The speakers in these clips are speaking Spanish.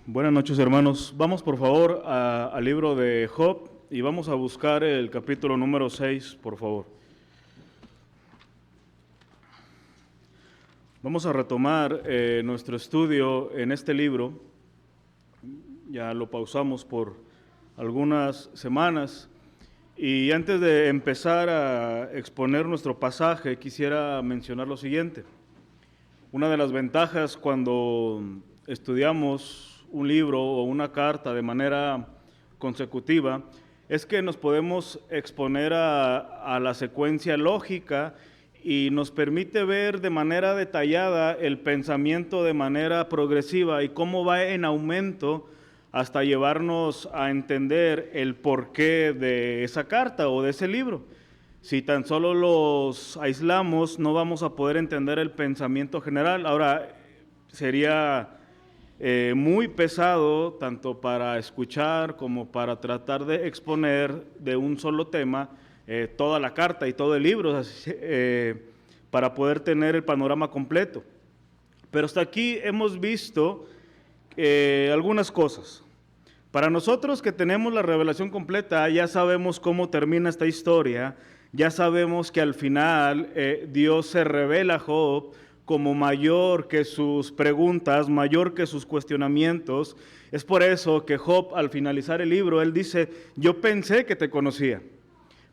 Buenas noches, hermanos. Vamos por favor al libro de Job y vamos a buscar el capítulo número 6, por favor. Vamos a retomar nuestro estudio en este libro. Ya lo pausamos por algunas semanas y antes de empezar a exponer nuestro pasaje quisiera mencionar lo siguiente. Una de las ventajas cuando estudiamos un libro o una carta de manera consecutiva es que nos podemos exponer a la secuencia lógica y nos permite ver de manera detallada el pensamiento de manera progresiva y cómo va en aumento hasta llevarnos a entender el porqué de esa carta o de ese libro. Si tan solo los aislamos, no vamos a poder entender el pensamiento general. Ahora, sería muy pesado, tanto para escuchar como para tratar de exponer de un solo tema toda la carta y todo el libro, para poder tener el panorama completo. Pero hasta aquí hemos visto algunas cosas. Para nosotros que tenemos la revelación completa, ya sabemos cómo termina esta historia, ya sabemos que al final Dios se revela a Job como mayor que sus preguntas, mayor que sus cuestionamientos. Es por eso que Job, al finalizar el libro, él dice: yo pensé que te conocía,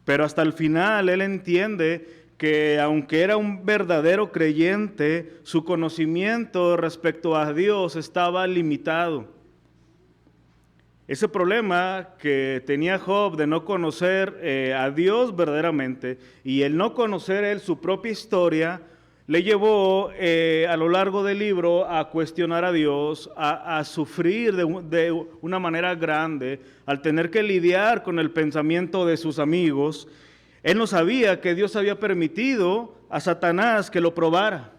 pero hasta el final él entiende que aunque era un verdadero creyente, su conocimiento respecto a Dios estaba limitado. Ese problema que tenía Job de no conocer a Dios verdaderamente y el no conocer él su propia historia, le llevó a lo largo del libro a cuestionar a Dios, a sufrir de una manera grande, al tener que lidiar con el pensamiento de sus amigos. Él no sabía que Dios había permitido a Satanás que lo probara.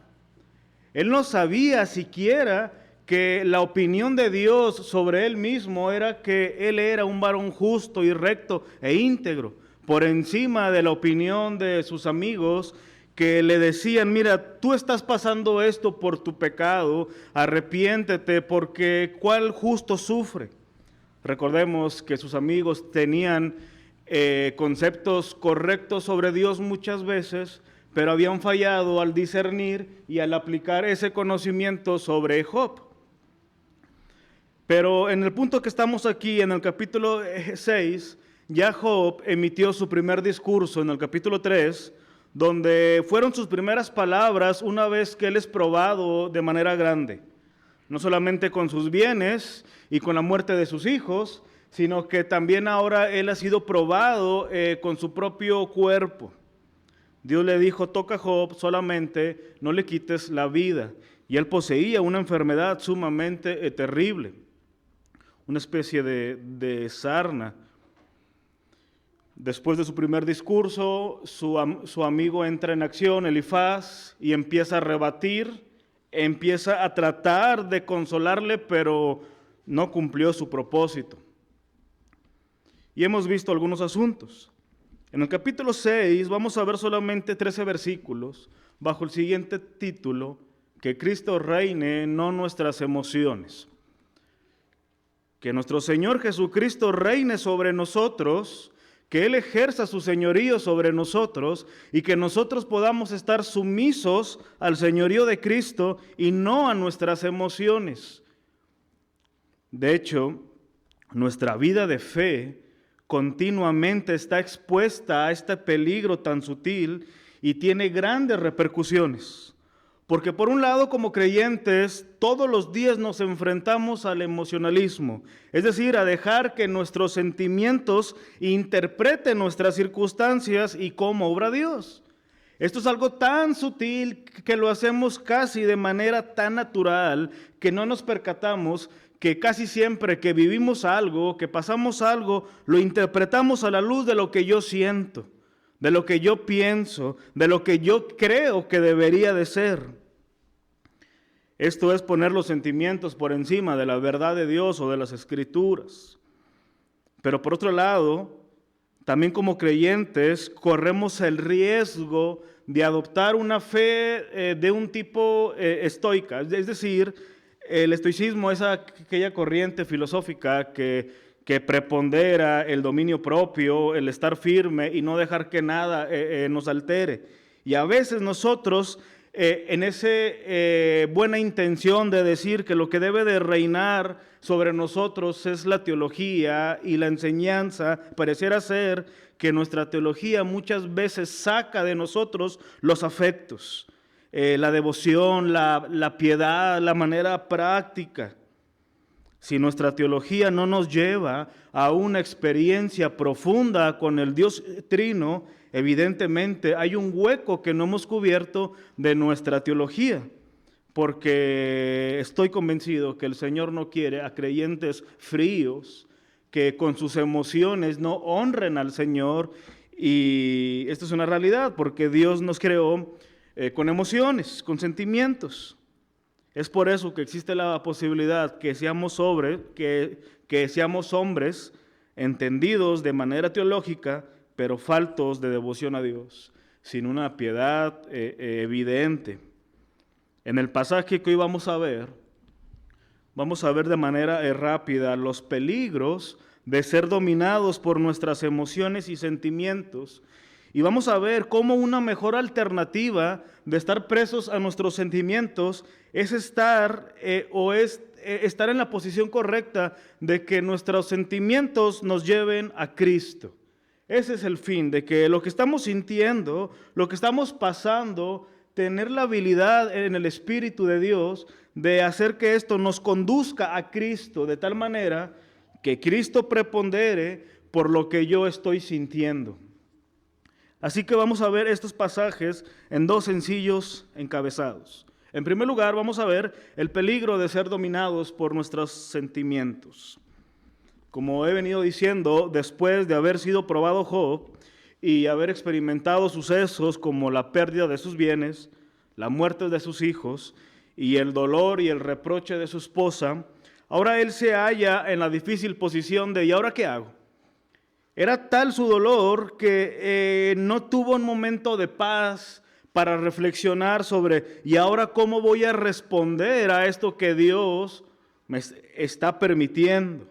Él no sabía siquiera que la opinión de Dios sobre él mismo era que él era un varón justo y recto e íntegro, por encima de la opinión de sus amigos que le decían: mira, tú estás pasando esto por tu pecado, arrepiéntete, porque ¿cuál justo sufre? Recordemos que sus amigos tenían conceptos correctos sobre Dios muchas veces, pero habían fallado al discernir y al aplicar ese conocimiento sobre Job. Pero en el punto que estamos aquí, en el capítulo 6, ya Job emitió su primer discurso en el capítulo 3, donde fueron sus primeras palabras una vez que él es probado de manera grande. No solamente con sus bienes y con la muerte de sus hijos, sino que también ahora él ha sido probado con su propio cuerpo. Dios le dijo: toca Job, solamente no le quites la vida. Y él poseía una enfermedad sumamente terrible, una especie de sarna. Después de su primer discurso, su amigo entra en acción, Elifaz, y empieza a rebatir, empieza a tratar de consolarle, pero no cumplió su propósito. Y hemos visto algunos asuntos. En el capítulo 6 vamos a ver solamente 13 versículos bajo el siguiente título: que Cristo reine, no nuestras emociones. Que nuestro Señor Jesucristo reine sobre nosotros, que Él ejerza su señorío sobre nosotros y que nosotros podamos estar sumisos al señorío de Cristo y no a nuestras emociones. De hecho, nuestra vida de fe continuamente está expuesta a este peligro tan sutil y tiene grandes repercusiones. Porque por un lado, como creyentes, todos los días nos enfrentamos al emocionalismo, es decir, a dejar que nuestros sentimientos interpreten nuestras circunstancias y cómo obra Dios. Esto es algo tan sutil que lo hacemos casi de manera tan natural que no nos percatamos que casi siempre que vivimos algo, que pasamos algo, lo interpretamos a la luz de lo que yo siento, de lo que yo pienso, de lo que yo creo que debería de ser. Esto es poner los sentimientos por encima de la verdad de Dios o de las Escrituras. Pero por otro lado, también como creyentes corremos el riesgo de adoptar una fe de un tipo estoica, es decir, el estoicismo es aquella corriente filosófica que prepondera el dominio propio, el estar firme y no dejar que nada nos altere. Y a veces nosotros, en esa buena intención de decir que lo que debe de reinar sobre nosotros es la teología y la enseñanza, pareciera ser que nuestra teología muchas veces saca de nosotros los afectos, la devoción, la piedad, la manera práctica. Si nuestra teología no nos lleva a una experiencia profunda con el Dios Trino, evidentemente hay un hueco que no hemos cubierto de nuestra teología, porque estoy convencido que el Señor no quiere a creyentes fríos, que con sus emociones no honren al Señor, y esto es una realidad, porque Dios nos creó con emociones, con sentimientos. Es por eso que existe la posibilidad que seamos hombres entendidos de manera teológica, pero faltos de devoción a Dios, sin una piedad evidente. En el pasaje que hoy vamos a ver de manera rápida los peligros de ser dominados por nuestras emociones y sentimientos. Y vamos a ver cómo una mejor alternativa de estar presos a nuestros sentimientos es estar en la posición correcta de que nuestros sentimientos nos lleven a Cristo. Ese es el fin, de que lo que estamos sintiendo, lo que estamos pasando, tener la habilidad en el Espíritu de Dios de hacer que esto nos conduzca a Cristo, de tal manera que Cristo prepondere por lo que yo estoy sintiendo. Así que vamos a ver estos pasajes en dos sencillos encabezados. En primer lugar, vamos a ver el peligro de ser dominados por nuestros sentimientos. Como he venido diciendo, después de haber sido probado Job y haber experimentado sucesos como la pérdida de sus bienes, la muerte de sus hijos y el dolor y el reproche de su esposa, ahora él se halla en la difícil posición de ¿y ahora qué hago? Era tal su dolor que no tuvo un momento de paz para reflexionar sobre ¿y ahora cómo voy a responder a esto que Dios me está permitiendo?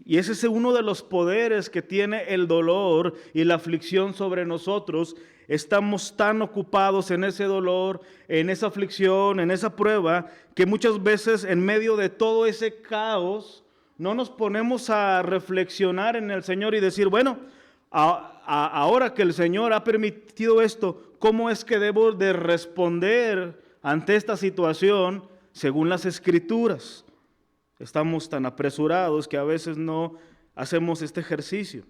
Y ese es uno de los poderes que tiene el dolor y la aflicción sobre nosotros. Estamos tan ocupados en ese dolor, en esa aflicción, en esa prueba, que muchas veces en medio de todo ese caos no nos ponemos a reflexionar en el Señor y decir, bueno, ahora que el Señor ha permitido esto, ¿cómo es que debo de responder ante esta situación según las Escrituras? Estamos tan apresurados que a veces no hacemos este ejercicio.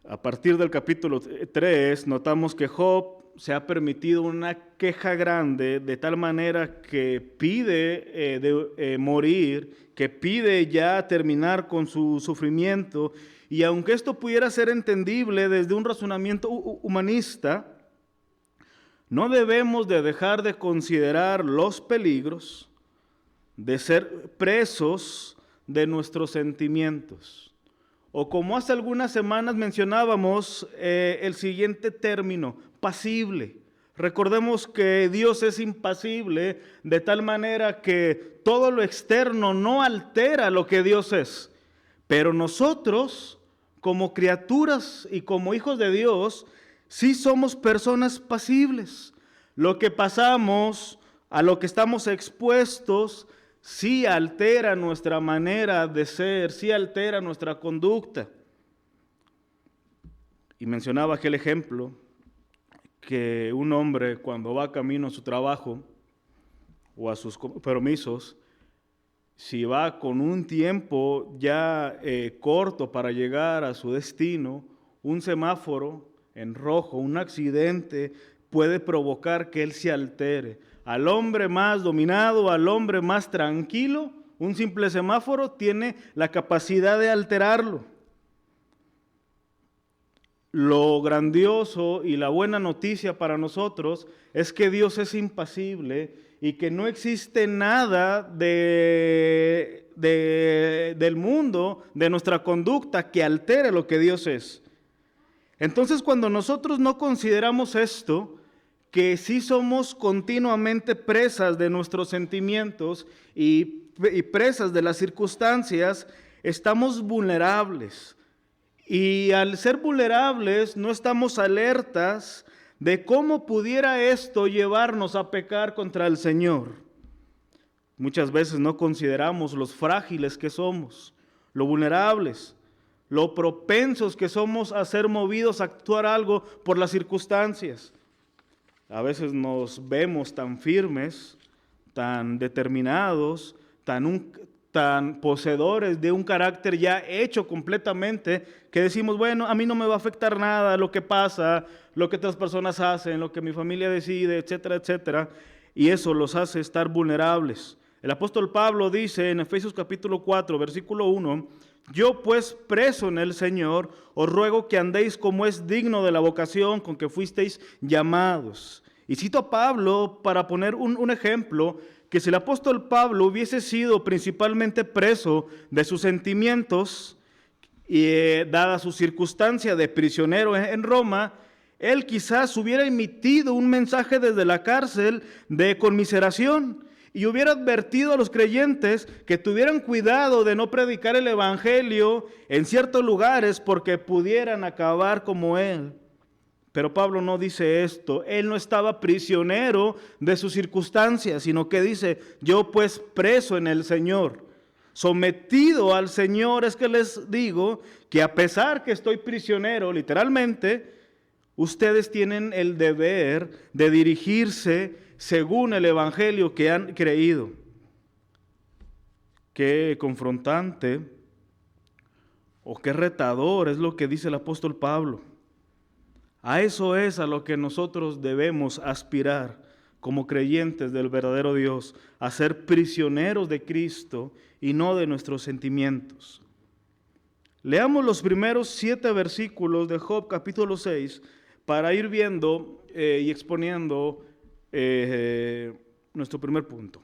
A partir del capítulo 3 notamos que Job se ha permitido una queja grande de tal manera que pide morir, que pide ya terminar con su sufrimiento. Y aunque esto pudiera ser entendible desde un razonamiento humanista, no debemos de dejar de considerar los peligros de ser presos de nuestros sentimientos. O como hace algunas semanas mencionábamos el siguiente término, pasible. Recordemos que Dios es impasible de tal manera que todo lo externo no altera lo que Dios es. Pero nosotros, como criaturas y como hijos de Dios, sí somos personas pasibles. Lo que pasamos, a lo que estamos expuestos, sí altera nuestra manera de ser, sí altera nuestra conducta. Y mencionaba aquel ejemplo que un hombre cuando va camino a su trabajo o a sus compromisos, si va con un tiempo ya corto para llegar a su destino, un semáforo en rojo, un accidente puede provocar que él se altere. Al hombre más dominado, al hombre más tranquilo, un simple semáforo tiene la capacidad de alterarlo. Lo grandioso y la buena noticia para nosotros es que Dios es impasible y que no existe nada del mundo, de nuestra conducta, que altere lo que Dios es. Entonces, cuando nosotros no consideramos esto, que sí somos continuamente presas de nuestros sentimientos y presas de las circunstancias, estamos vulnerables. Y al ser vulnerables no estamos alertas de cómo pudiera esto llevarnos a pecar contra el Señor. Muchas veces no consideramos los frágiles que somos, lo vulnerables, lo propensos que somos a ser movidos a actuar algo por las circunstancias. A veces nos vemos tan firmes, tan determinados, tan poseedores de un carácter ya hecho completamente, que decimos, bueno, a mí no me va a afectar nada lo que pasa, lo que otras personas hacen, lo que mi familia decide, etcétera, etcétera, y eso los hace estar vulnerables. El apóstol Pablo dice en Efesios capítulo 4, versículo 1, yo pues preso en el Señor, os ruego que andéis como es digno de la vocación con que fuisteis llamados. Y cito a Pablo para poner un ejemplo, que si el apóstol Pablo hubiese sido principalmente preso de sus sentimientos, y dada su circunstancia de prisionero en Roma, él quizás hubiera emitido un mensaje desde la cárcel de conmiseración y hubiera advertido a los creyentes que tuvieran cuidado de no predicar el evangelio en ciertos lugares porque pudieran acabar como él. Pero Pablo no dice esto. Él no estaba prisionero de sus circunstancias, sino que dice, yo pues preso en el Señor, sometido al Señor, es que les digo que a pesar que estoy prisionero, literalmente, ustedes tienen el deber de dirigirse según el evangelio que han creído. Qué confrontante o qué retador es lo que dice el apóstol Pablo. A eso es a lo que nosotros debemos aspirar como creyentes del verdadero Dios, a ser prisioneros de Cristo y no de nuestros sentimientos. Leamos los primeros 7 versículos de Job capítulo 6 para ir viendo y exponiendo nuestro primer punto.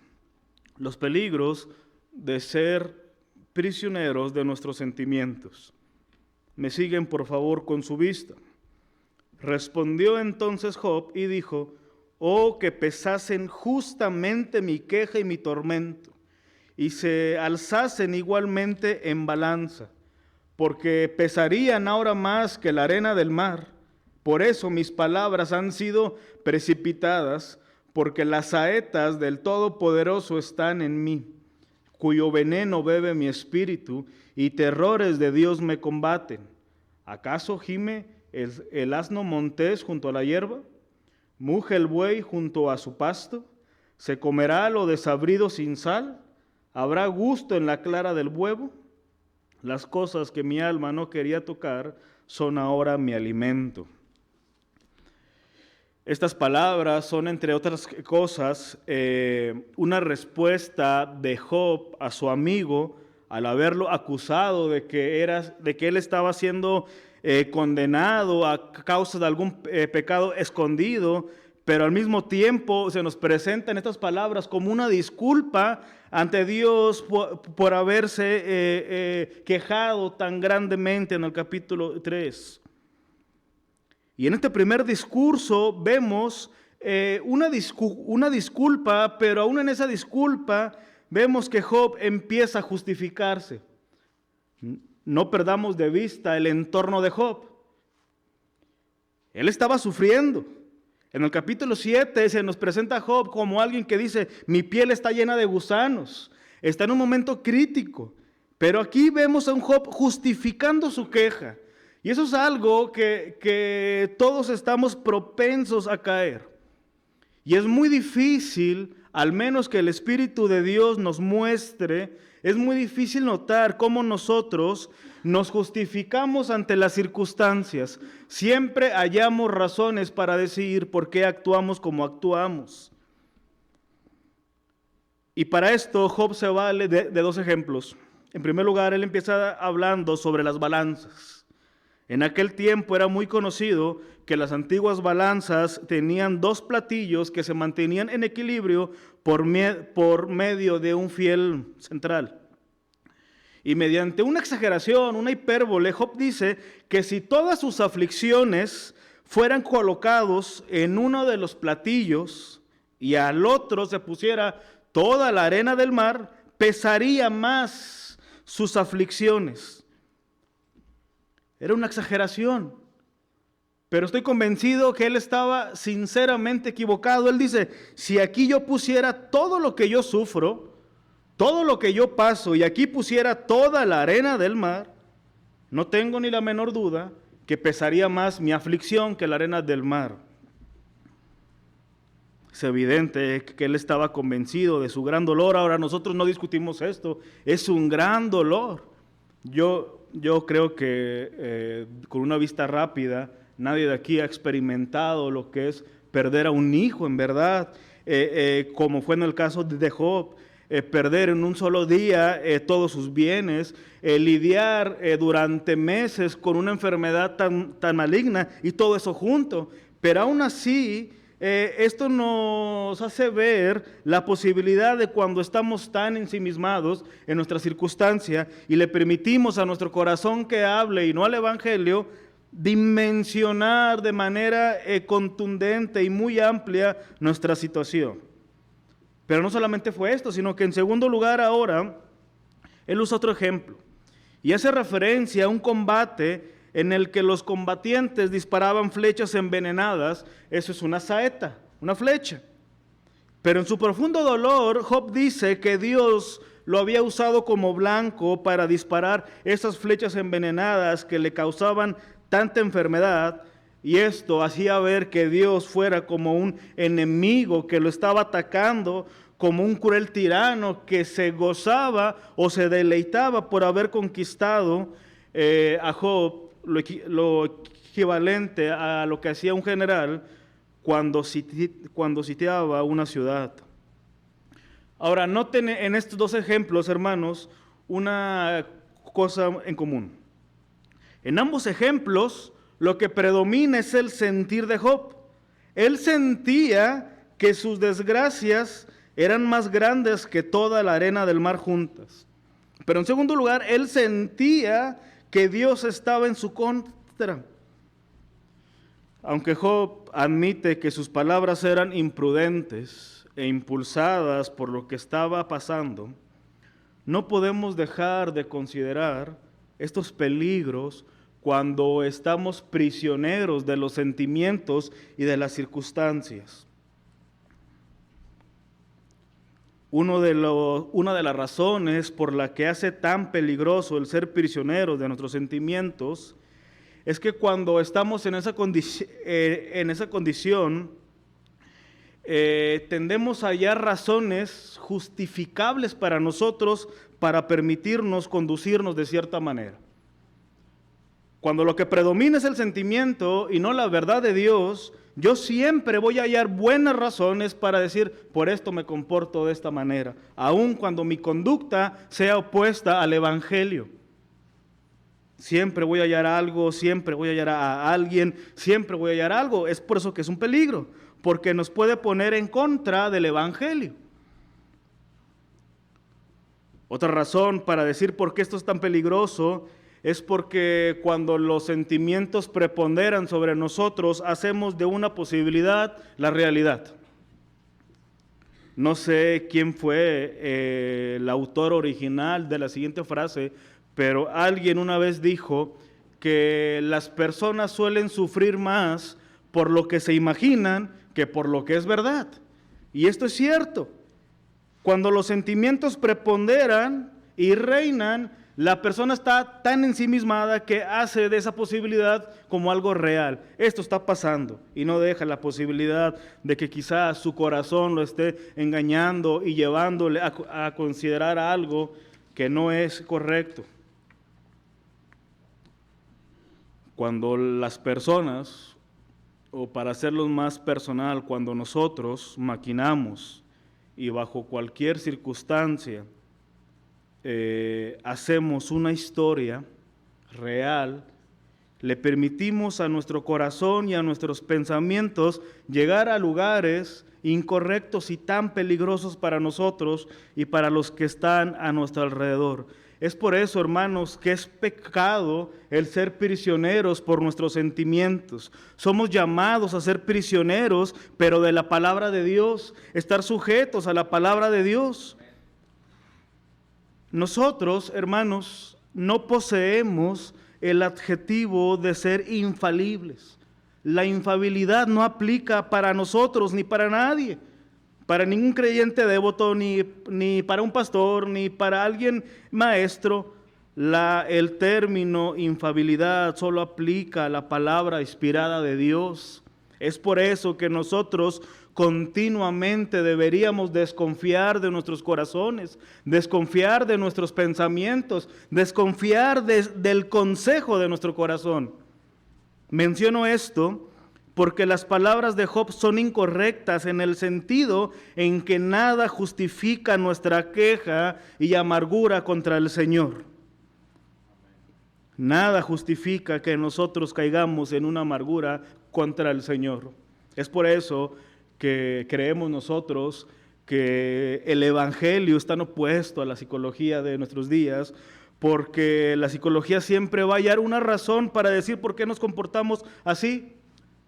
Los peligros de ser prisioneros de nuestros sentimientos. Me siguen por favor con su vista. Respondió entonces Job y dijo, oh, que pesasen justamente mi queja y mi tormento, y se alzasen igualmente en balanza, porque pesarían ahora más que la arena del mar. Por eso mis palabras han sido precipitadas, porque las saetas del Todopoderoso están en mí, cuyo veneno bebe mi espíritu, y terrores de Dios me combaten. ¿Acaso gime el asno montés junto a la hierba? ¿Muge el buey junto a su pasto? ¿Se comerá lo desabrido sin sal? ¿Habrá gusto en la clara del huevo? Las cosas que mi alma no quería tocar son ahora mi alimento. Estas palabras son, entre otras cosas, una respuesta de Job a su amigo al haberlo acusado de que él estaba siendo condenado a causa de algún pecado escondido, pero al mismo tiempo se nos presentan estas palabras como una disculpa ante Dios por haberse quejado tan grandemente en el capítulo 3. Y en este primer discurso vemos una disculpa, pero aún en esa disculpa vemos que Job empieza a justificarse. No perdamos de vista el entorno de Job. Él estaba sufriendo. En el capítulo 7 se nos presenta a Job como alguien que dice, mi piel está llena de gusanos. Está en un momento crítico. Pero aquí vemos a un Job justificando su queja. Y eso es algo que todos estamos propensos a caer. Y es muy difícil, al menos que el Espíritu de Dios nos muestre, es muy difícil notar cómo nosotros nos justificamos ante las circunstancias. Siempre hallamos razones para decir por qué actuamos como actuamos. Y para esto Job se vale de 2 ejemplos. En primer lugar, él empieza hablando sobre las balanzas. En aquel tiempo era muy conocido que las antiguas balanzas tenían 2 platillos que se mantenían en equilibrio por medio de un fiel central. Y mediante una exageración, una hipérbole, Job dice que si todas sus aflicciones fueran colocados en uno de los platillos y al otro se pusiera toda la arena del mar, pesaría más sus aflicciones. Era una exageración, pero estoy convencido que él estaba sinceramente equivocado. Él dice, si aquí yo pusiera todo lo que yo sufro, todo lo que yo paso, y aquí pusiera toda la arena del mar, no tengo ni la menor duda que pesaría más mi aflicción que la arena del mar. Es evidente que él estaba convencido de su gran dolor. Ahora nosotros no discutimos esto, es un gran dolor. Yo creo que con una vista rápida, nadie de aquí ha experimentado lo que es perder a un hijo, en verdad, como fue en el caso de Job, perder en un solo día todos sus bienes, lidiar durante meses con una enfermedad tan maligna y todo eso junto. Pero aún así, esto nos hace ver la posibilidad de cuando estamos tan ensimismados en nuestra circunstancia y le permitimos a nuestro corazón que hable y no al Evangelio, dimensionar de manera contundente y muy amplia nuestra situación. Pero no solamente fue esto, sino que en segundo lugar ahora, él usa otro ejemplo y hace referencia a un combate en el que los combatientes disparaban flechas envenenadas. Eso es una saeta, una flecha. Pero en su profundo dolor, Job dice que Dios lo había usado como blanco para disparar esas flechas envenenadas que le causaban tanta enfermedad, y esto hacía ver que Dios fuera como un enemigo que lo estaba atacando, como un cruel tirano que se gozaba o se deleitaba por haber conquistado a Job, lo equivalente a lo que hacía un general cuando sitiaba una ciudad. Ahora, noten en estos dos ejemplos, hermanos, una cosa en común. En ambos ejemplos, lo que predomina es el sentir de Job. Él sentía que sus desgracias eran más grandes que toda la arena del mar juntas. Pero en segundo lugar, él sentía que Dios estaba en su contra. Aunque Job admite que sus palabras eran imprudentes e impulsadas por lo que estaba pasando, no podemos dejar de considerar estos peligros cuando estamos prisioneros de los sentimientos y de las circunstancias. Una de las razones por la que hace tan peligroso el ser prisioneros de nuestros sentimientos es que cuando estamos en esa condición, tendemos a hallar razones justificables para nosotros para permitirnos conducirnos de cierta manera. Cuando lo que predomina es el sentimiento y no la verdad de Dios, yo siempre voy a hallar buenas razones para decir, por esto me comporto de esta manera, aun cuando mi conducta sea opuesta al Evangelio. Siempre voy a hallar algo, siempre voy a hallar a alguien, siempre voy a hallar algo. Es por eso que es un peligro, porque nos puede poner en contra del Evangelio. Otra razón para decir por qué esto es tan peligroso es porque cuando los sentimientos preponderan sobre nosotros, hacemos de una posibilidad la realidad. No sé quién fue el autor original de la siguiente frase, pero alguien una vez dijo que las personas suelen sufrir más por lo que se imaginan que por lo que es verdad. Y esto es cierto. Cuando los sentimientos preponderan y reinan, la persona está tan ensimismada que hace de esa posibilidad como algo real. Esto está pasando y no deja la posibilidad de que quizás su corazón lo esté engañando y llevándole a considerar algo que no es correcto. Cuando las personas, o para hacerlo más personal, cuando nosotros maquinamos y bajo cualquier circunstancia hacemos una historia real, le permitimos a nuestro corazón y a nuestros pensamientos llegar a lugares incorrectos y tan peligrosos para nosotros y para los que están a nuestro alrededor. Es por eso, hermanos, que es pecado el ser prisioneros por nuestros sentimientos. Somos llamados a ser prisioneros, pero de la palabra de Dios, estar sujetos a la palabra de Dios. Nosotros, hermanos, no poseemos el adjetivo de ser infalibles. La infalibilidad no aplica para nosotros ni para nadie. Para ningún creyente devoto, ni para un pastor, ni para alguien maestro, el término infalibilidad solo aplica a la palabra inspirada de Dios. Es por eso que nosotros continuamente deberíamos desconfiar de nuestros corazones, desconfiar de nuestros pensamientos, desconfiar del consejo de nuestro corazón. Menciono esto porque las palabras de Job son incorrectas en el sentido en que nada justifica nuestra queja y amargura contra el Señor. Nada justifica que nosotros caigamos en una amargura contra el Señor. Es por eso que creemos nosotros que el Evangelio está opuesto a la psicología de nuestros días, porque la psicología siempre va a hallar una razón para decir por qué nos comportamos así.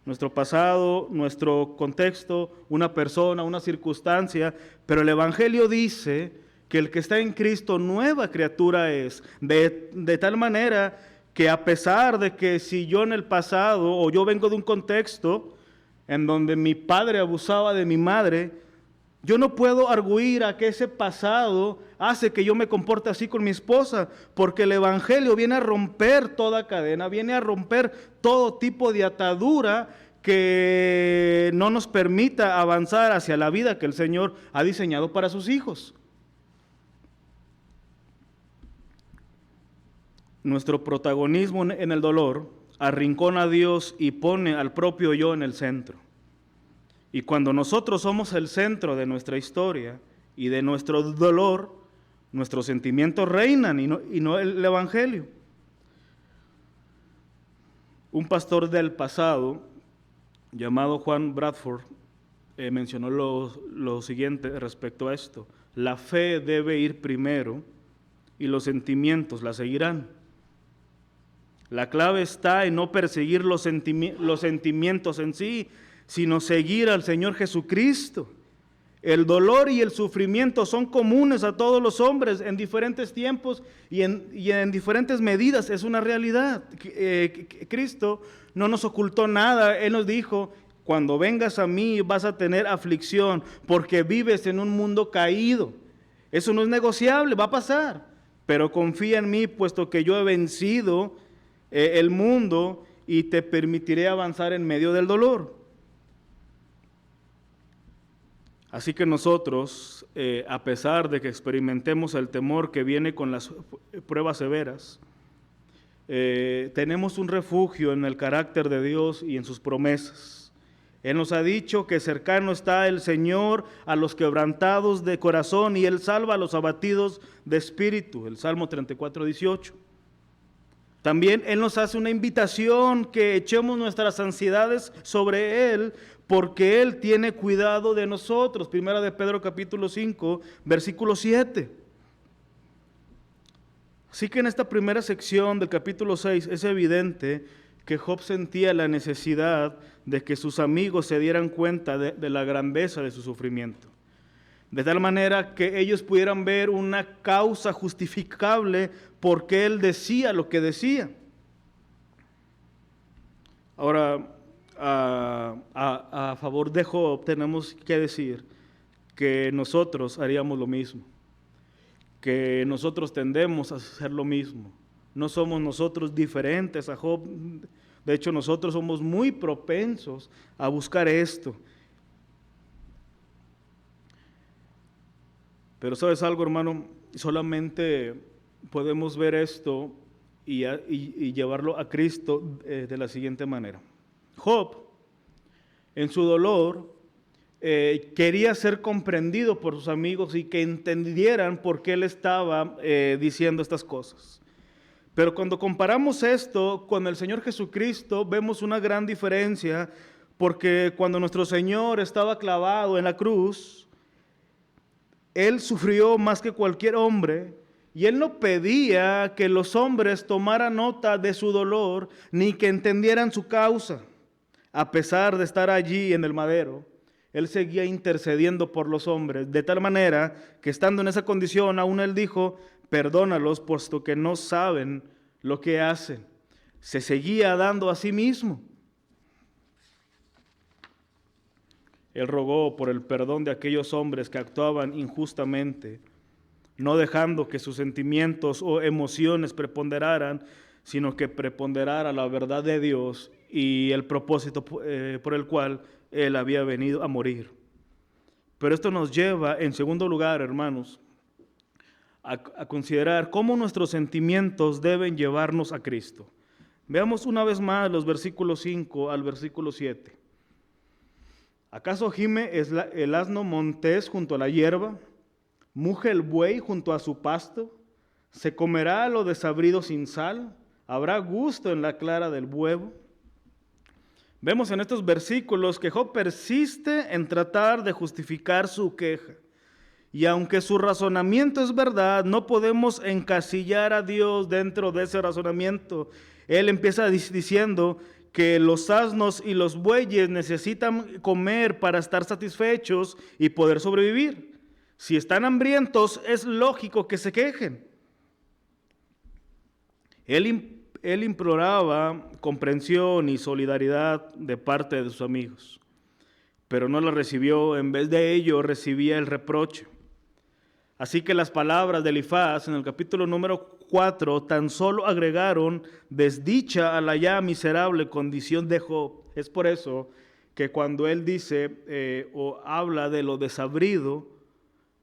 Nuestro pasado, nuestro contexto, una persona, una circunstancia, pero el Evangelio dice que el que está en Cristo nueva criatura es, de tal manera que a pesar de que si yo en el pasado o yo vengo de un contexto en donde mi padre abusaba de mi madre, yo no puedo arguir a que ese pasado hace que yo me comporte así con mi esposa, porque el Evangelio viene a romper toda cadena, viene a romper todo tipo de atadura que no nos permita avanzar hacia la vida que el Señor ha diseñado para sus hijos. Nuestro protagonismo en el dolor arrincona a Dios y pone al propio yo en el centro. Y cuando nosotros somos el centro de nuestra historia y de nuestro dolor, nuestros sentimientos reinan y no el Evangelio. Un pastor del pasado, llamado Juan Bradford, mencionó lo siguiente respecto a esto: la fe debe ir primero y los sentimientos la seguirán. La clave está en no perseguir los sentimientos en sí, sino seguir al Señor Jesucristo. El dolor y el sufrimiento son comunes a todos los hombres en diferentes tiempos y en diferentes medidas. Es una realidad. Cristo no nos ocultó nada. Él nos dijo: cuando vengas a mí vas a tener aflicción porque vives en un mundo caído. Eso no es negociable, va a pasar. Pero confía en mí, puesto que yo he vencido el mundo y te permitiré avanzar en medio del dolor. Así que nosotros, a pesar de que experimentemos el temor que viene con las pruebas severas, tenemos un refugio en el carácter de Dios y en sus promesas. Él nos ha dicho que cercano está el Señor a los quebrantados de corazón y Él salva a los abatidos de espíritu, el Salmo 34:18. También Él nos hace una invitación que echemos nuestras ansiedades sobre Él, porque Él tiene cuidado de nosotros. Primera de Pedro capítulo 5, versículo 7. Así que en esta primera sección del capítulo 6 es evidente que Job sentía la necesidad de que sus amigos se dieran cuenta de la grandeza de su sufrimiento, de tal manera que ellos pudieran ver una causa justificable porque él decía lo que decía. Ahora, a favor de Job tenemos que decir que nosotros haríamos lo mismo, que nosotros tendemos a hacer lo mismo. No somos nosotros diferentes a Job. De hecho, nosotros somos muy propensos a buscar esto. Pero ¿sabes algo, hermano? Solamente podemos ver esto y llevarlo a Cristo de la siguiente manera. Job, en su dolor, quería ser comprendido por sus amigos y que entendieran por qué él estaba diciendo estas cosas. Pero cuando comparamos esto con el Señor Jesucristo, vemos una gran diferencia, porque cuando nuestro Señor estaba clavado en la cruz, Él sufrió más que cualquier hombre Y él no pedía que los hombres tomaran nota de su dolor, ni que entendieran su causa. A pesar de estar allí en el madero, él seguía intercediendo por los hombres, de tal manera que estando en esa condición, aún él dijo, perdónalos, puesto que no saben lo que hacen. Se seguía dando a sí mismo. Él rogó por el perdón de aquellos hombres que actuaban injustamente, no dejando que sus sentimientos o emociones preponderaran, sino que preponderara la verdad de Dios y el propósito por el cual Él había venido a morir. Pero esto nos lleva, en segundo lugar, hermanos, a considerar cómo nuestros sentimientos deben llevarnos a Cristo. Veamos una vez más los versículos 5 al versículo 7. ¿Acaso gime el asno montés junto a la hierba? ¿Muge el buey junto a su pasto? ¿Se comerá lo desabrido sin sal? ¿Habrá gusto en la clara del huevo? Vemos en estos versículos que Job persiste en tratar de justificar su queja. Y aunque su razonamiento es verdad, no podemos encasillar a Dios dentro de ese razonamiento. Él empieza diciendo que los asnos y los bueyes necesitan comer para estar satisfechos y poder sobrevivir. Si están hambrientos, es lógico que se quejen. Él imploraba comprensión y solidaridad de parte de sus amigos, pero no la recibió. En vez de ello, recibía el reproche. Así que las palabras de Elifaz en el capítulo número 4 tan solo agregaron desdicha a la ya miserable condición de Job. Es por eso que cuando él dice o habla de lo desabrido,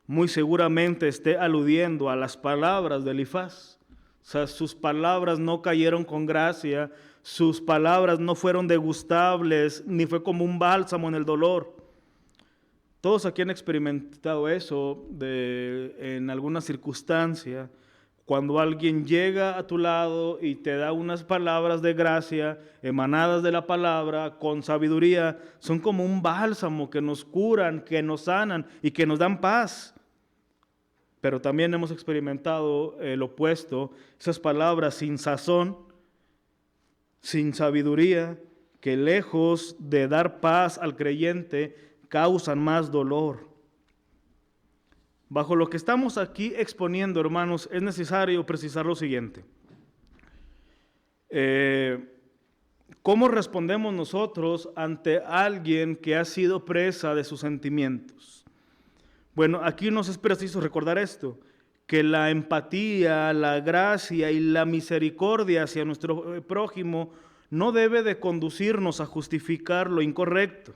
muy seguramente esté aludiendo a las palabras de Elifaz. O sea, sus palabras no cayeron con gracia, sus palabras no fueron degustables, ni fue como un bálsamo en el dolor. Todos aquí han experimentado eso en alguna circunstancia, cuando alguien llega a tu lado y te da unas palabras de gracia, emanadas de la palabra, con sabiduría, son como un bálsamo que nos curan, que nos sanan y que nos dan paz. Pero también hemos experimentado el opuesto, esas palabras sin sazón, sin sabiduría, que lejos de dar paz al creyente, causan más dolor. Bajo lo que estamos aquí exponiendo, hermanos, es necesario precisar lo siguiente. ¿Cómo respondemos nosotros ante alguien que ha sido presa de sus sentimientos? Bueno, aquí nos es preciso recordar esto, que la empatía, la gracia y la misericordia hacia nuestro prójimo no debe de conducirnos a justificar lo incorrecto.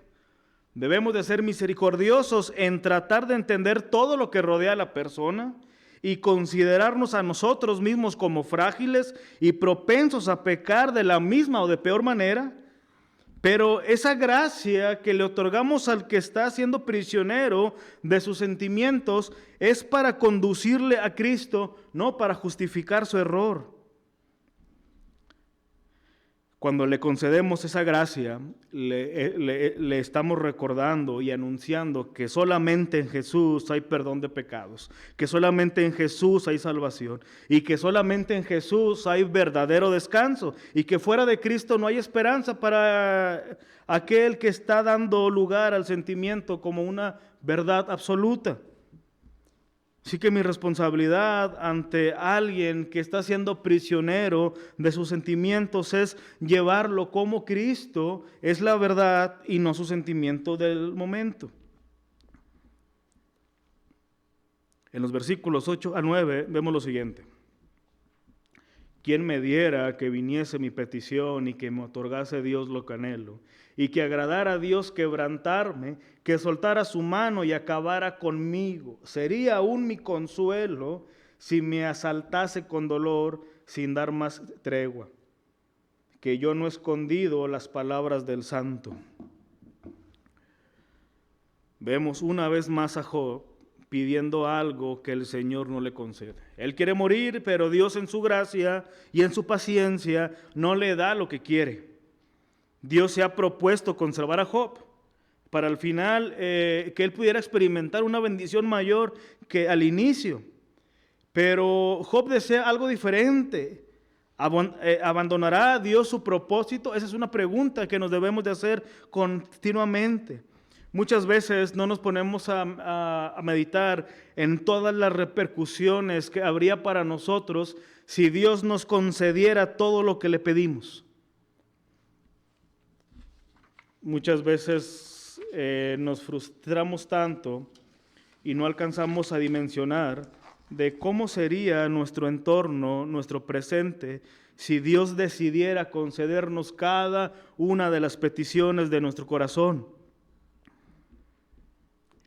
Debemos de ser misericordiosos en tratar de entender todo lo que rodea a la persona y considerarnos a nosotros mismos como frágiles y propensos a pecar de la misma o de peor manera. Pero esa gracia que le otorgamos al que está siendo prisionero de sus sentimientos es para conducirle a Cristo, no para justificar su error. Cuando le concedemos esa gracia, le estamos recordando y anunciando que solamente en Jesús hay perdón de pecados, que solamente en Jesús hay salvación y que solamente en Jesús hay verdadero descanso y que fuera de Cristo no hay esperanza para aquel que está dando lugar al sentimiento como una verdad absoluta. Así que mi responsabilidad ante alguien que está siendo prisionero de sus sentimientos es llevarlo como Cristo es la verdad y no su sentimiento del momento. En los versículos 8 a 9 vemos lo siguiente. ¿Quién me diera que viniese mi petición y que me otorgase Dios lo que anhelo? Y que agradara a Dios quebrantarme, que soltara su mano y acabara conmigo. Sería aún mi consuelo si me asaltase con dolor sin dar más tregua. Que yo no he escondido las palabras del santo. Vemos una vez más a Job pidiendo algo que el Señor no le concede. Él quiere morir, pero Dios en su gracia y en su paciencia no le da lo que quiere. Dios se ha propuesto conservar a Job para al final que él pudiera experimentar una bendición mayor que al inicio. Pero Job desea algo diferente. ¿Abandonará a Dios su propósito? Esa es una pregunta que nos debemos de hacer continuamente. Muchas veces no nos ponemos a meditar en todas las repercusiones que habría para nosotros si Dios nos concediera todo lo que le pedimos. Muchas veces nos frustramos tanto y no alcanzamos a dimensionar de cómo sería nuestro entorno, nuestro presente, si Dios decidiera concedernos cada una de las peticiones de nuestro corazón.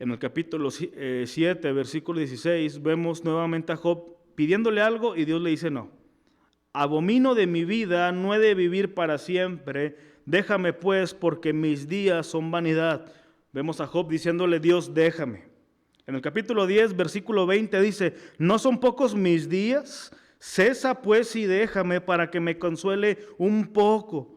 En el capítulo 7, versículo 16, vemos nuevamente a Job pidiéndole algo y Dios le dice no. Abomino de mi vida, no he de vivir para siempre, déjame pues porque mis días son vanidad. Vemos a Job diciéndole, Dios, déjame. En el capítulo 10, versículo 20 dice, ¿no son pocos mis días? Cesa pues y déjame para que me consuele un poco.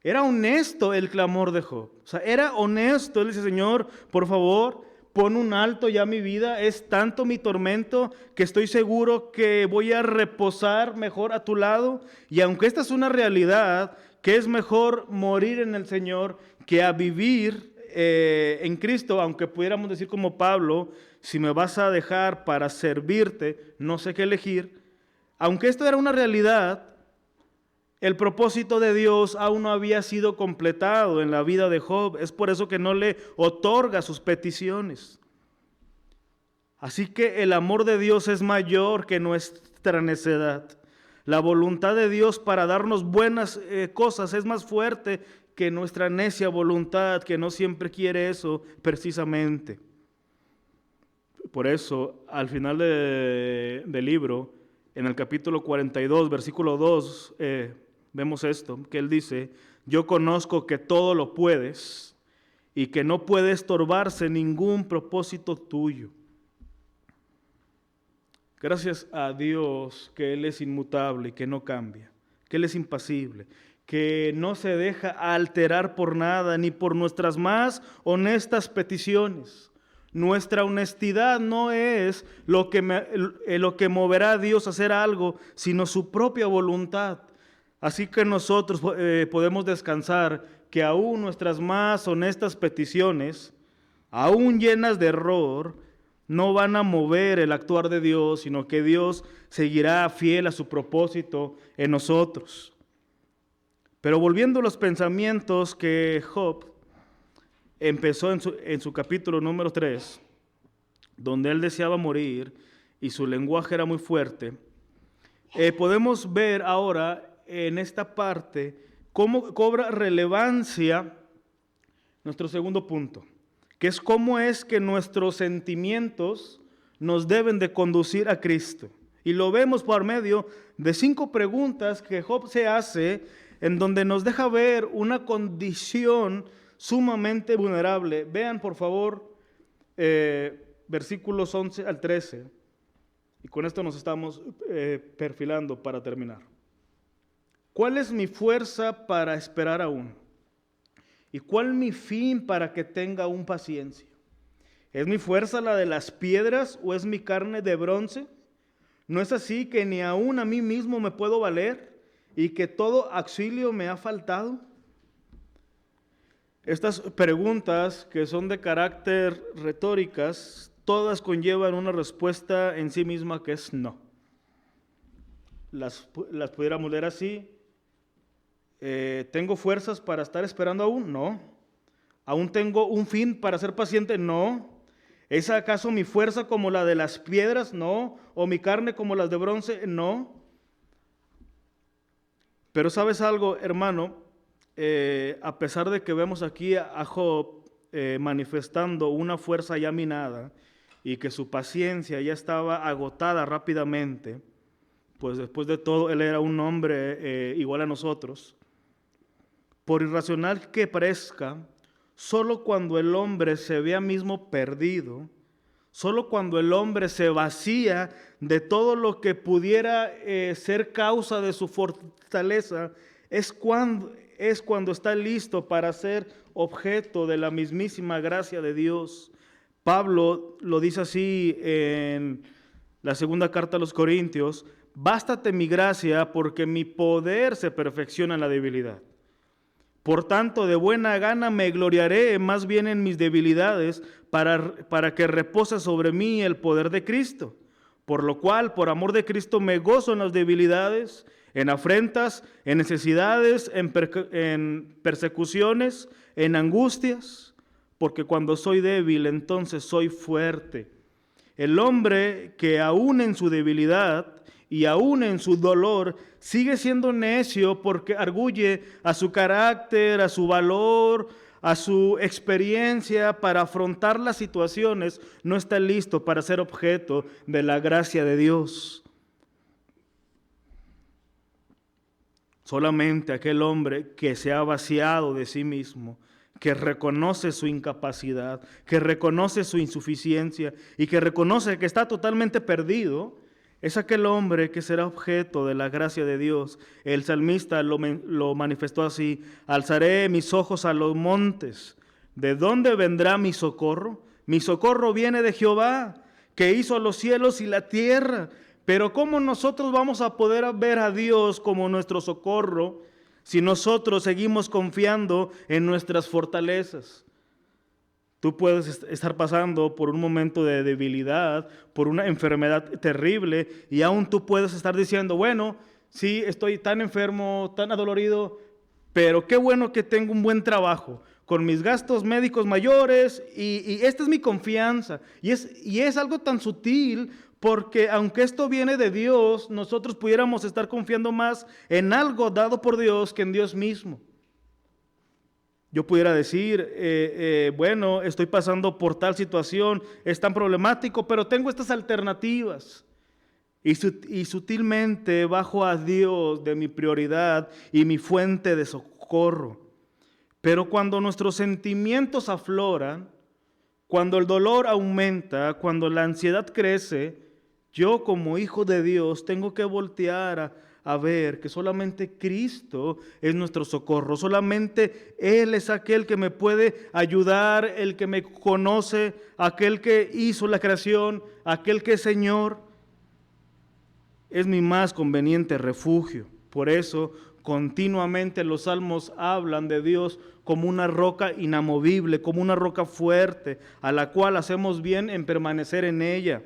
Era honesto el clamor de Job. O sea, era honesto. Él dice, Señor, por favor, pon un alto ya a mi vida. Es tanto mi tormento que estoy seguro que voy a reposar mejor a tu lado. Y aunque esta es una realidad, que es mejor morir en el Señor que a vivir en Cristo, aunque pudiéramos decir como Pablo, si me vas a dejar para servirte, no sé qué elegir. Aunque esto era una realidad, el propósito de Dios aún no había sido completado en la vida de Job. Es por eso que no le otorga sus peticiones. Así que el amor de Dios es mayor que nuestra necedad. La voluntad de Dios para darnos buenas cosas es más fuerte que nuestra necia voluntad, que no siempre quiere eso precisamente. Por eso, al final del libro, en el capítulo 42, versículo 2, vemos esto, que él dice, yo conozco que todo lo puedes y que no puede estorbarse ningún propósito tuyo. Gracias a Dios que Él es inmutable y que no cambia, que Él es impasible, que no se deja alterar por nada, ni por nuestras más honestas peticiones. Nuestra honestidad no es lo que moverá a Dios a hacer algo, sino su propia voluntad. Así que nosotros podemos descansar que aún nuestras más honestas peticiones, aún llenas de error, no van a mover el actuar de Dios, sino que Dios seguirá fiel a su propósito en nosotros. Pero volviendo a los pensamientos que Job empezó en su capítulo número 3, donde él deseaba morir y su lenguaje era muy fuerte, podemos ver ahora en esta parte cómo cobra relevancia nuestro segundo punto, que es cómo es que nuestros sentimientos nos deben de conducir a Cristo. Y lo vemos por medio de 5 preguntas que Job se hace, en donde nos deja ver una condición sumamente vulnerable. Vean por favor versículos 11 al 13, y con esto nos estamos perfilando para terminar. ¿Cuál es mi fuerza para esperar aún? ¿Y cuál mi fin para que tenga aún paciencia? ¿Es mi fuerza la de las piedras o es mi carne de bronce? ¿No es así que ni aún a mí mismo me puedo valer y que todo auxilio me ha faltado? Estas preguntas, que son de carácter retóricas, todas conllevan una respuesta en sí misma que es no. Las pudiéramos leer así. ¿Tengo fuerzas para estar esperando aún? No. ¿Aún tengo un fin para ser paciente? No. ¿Es acaso mi fuerza como la de las piedras? No. ¿O mi carne como las de bronce? No. Pero ¿sabes algo, hermano? A pesar de que vemos aquí a Job manifestando una fuerza ya minada y que su paciencia ya estaba agotada rápidamente, pues después de todo él era un hombre igual a nosotros. Por irracional que parezca, solo cuando el hombre se vea mismo perdido, solo cuando el hombre se vacía de todo lo que pudiera ser causa de su fortaleza, es cuando está listo para ser objeto de la mismísima gracia de Dios. Pablo lo dice así en La segunda carta a los Corintios: bástate mi gracia, porque mi poder se perfecciona en la debilidad. Por tanto, de buena gana me gloriaré más bien en mis debilidades, para que repose sobre mí el poder de Cristo. Por lo cual, por amor de Cristo, me gozo en las debilidades, en afrentas, en necesidades, en persecuciones, en angustias, porque cuando soy débil, entonces soy fuerte. El hombre que aún en su debilidad y aún en su dolor sigue siendo necio, porque arguye a su carácter, a su valor, a su experiencia para afrontar las situaciones, no está listo para ser objeto de la gracia de Dios. Solamente aquel hombre que se ha vaciado de sí mismo, que reconoce su incapacidad, que reconoce su insuficiencia y que reconoce que está totalmente perdido, es aquel hombre que será objeto de la gracia de Dios. El salmista lo manifestó así: alzaré mis ojos a los montes. ¿De dónde vendrá mi socorro? Mi socorro viene de Jehová, que hizo los cielos y la tierra. Pero ¿cómo nosotros vamos a poder ver a Dios como nuestro socorro si nosotros seguimos confiando en nuestras fortalezas? Tú puedes estar pasando por un momento de debilidad, por una enfermedad terrible, y aún tú puedes estar diciendo: bueno, sí, estoy tan enfermo, tan adolorido, pero qué bueno que tengo un buen trabajo, con mis gastos médicos mayores, y esta es mi confianza. Y es algo tan sutil, porque aunque esto viene de Dios, nosotros pudiéramos estar confiando más en algo dado por Dios que en Dios mismo. Yo pudiera decir, bueno, estoy pasando por tal situación, es tan problemático, pero tengo estas alternativas. Y sutilmente bajo a Dios de mi prioridad y mi fuente de socorro. Pero cuando nuestros sentimientos afloran, cuando el dolor aumenta, cuando la ansiedad crece, yo como hijo de Dios tengo que voltear a ver que solamente Cristo es nuestro socorro, solamente Él es aquel que me puede ayudar, el que me conoce, aquel que hizo la creación, aquel que es Señor, es mi más conveniente refugio. Por eso continuamente los salmos hablan de Dios como una roca inamovible, como una roca fuerte, a la cual hacemos bien en permanecer en ella.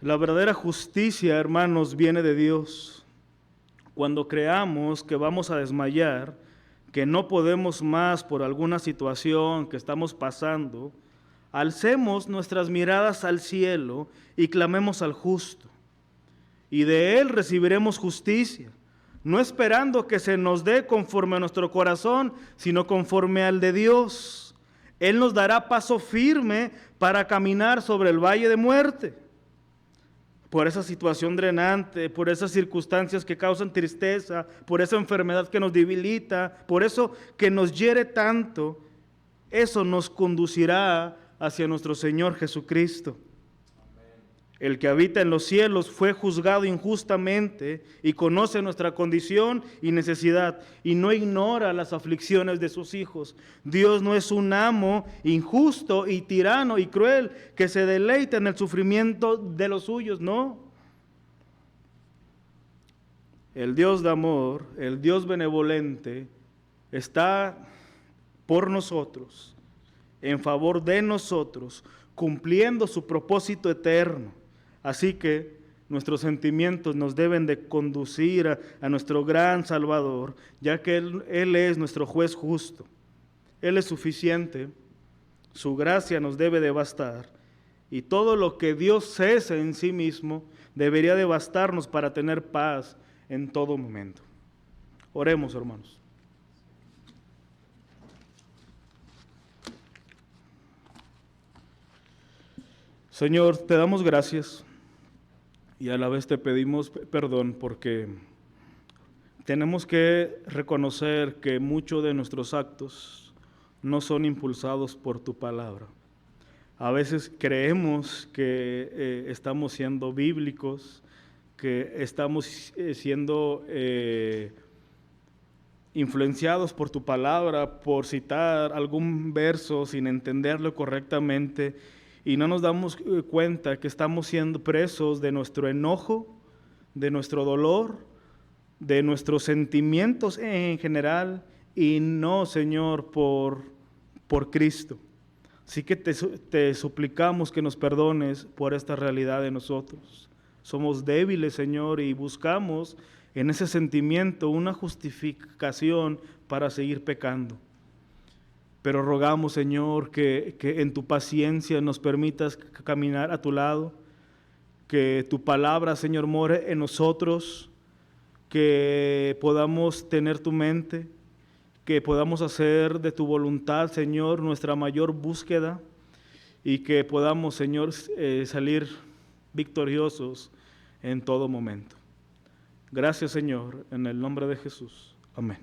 La verdadera justicia, hermanos, viene de Dios. Cuando creamos que vamos a desmayar, que no podemos más por alguna situación que estamos pasando, alcemos nuestras miradas al cielo y clamemos al justo. Y de Él recibiremos justicia, no esperando que se nos dé conforme a nuestro corazón, sino conforme al de Dios. Él nos dará paso firme para caminar sobre el valle de muerte. Por esa situación drenante, por esas circunstancias que causan tristeza, por esa enfermedad que nos debilita, por eso que nos hiere tanto, eso nos conducirá hacia nuestro Señor Jesucristo. El que habita en los cielos fue juzgado injustamente y conoce nuestra condición y necesidad y no ignora las aflicciones de sus hijos. Dios no es un amo injusto y tirano y cruel que se deleita en el sufrimiento de los suyos, no. El Dios de amor, el Dios benevolente, está por nosotros, en favor de nosotros, cumpliendo su propósito eterno. Así que nuestros sentimientos nos deben de conducir a nuestro gran Salvador, ya que Él es nuestro juez justo. Él es suficiente, su gracia nos debe de bastar, y todo lo que Dios cese en sí mismo debería de bastarnos para tener paz en todo momento. Oremos, hermanos. Señor, te damos gracias y a la vez te pedimos perdón porque tenemos que reconocer que muchos de nuestros actos no son impulsados por tu palabra. A veces creemos que estamos siendo bíblicos, que estamos siendo influenciados por tu palabra, por citar algún verso sin entenderlo correctamente. y no nos damos cuenta que estamos siendo presos de nuestro enojo, de nuestro dolor, de nuestros sentimientos en general, y no, Señor, por Cristo. Así que te suplicamos que nos perdones por esta realidad de nosotros. Somos débiles, Señor, y buscamos en ese sentimiento una justificación para seguir pecando. Pero rogamos, Señor, que en tu paciencia nos permitas caminar a tu lado, que tu palabra, Señor, more en nosotros, que podamos tener tu mente, que podamos hacer de tu voluntad, Señor, nuestra mayor búsqueda, y que podamos, Señor, salir victoriosos en todo momento. Gracias, Señor, en el nombre de Jesús. Amén.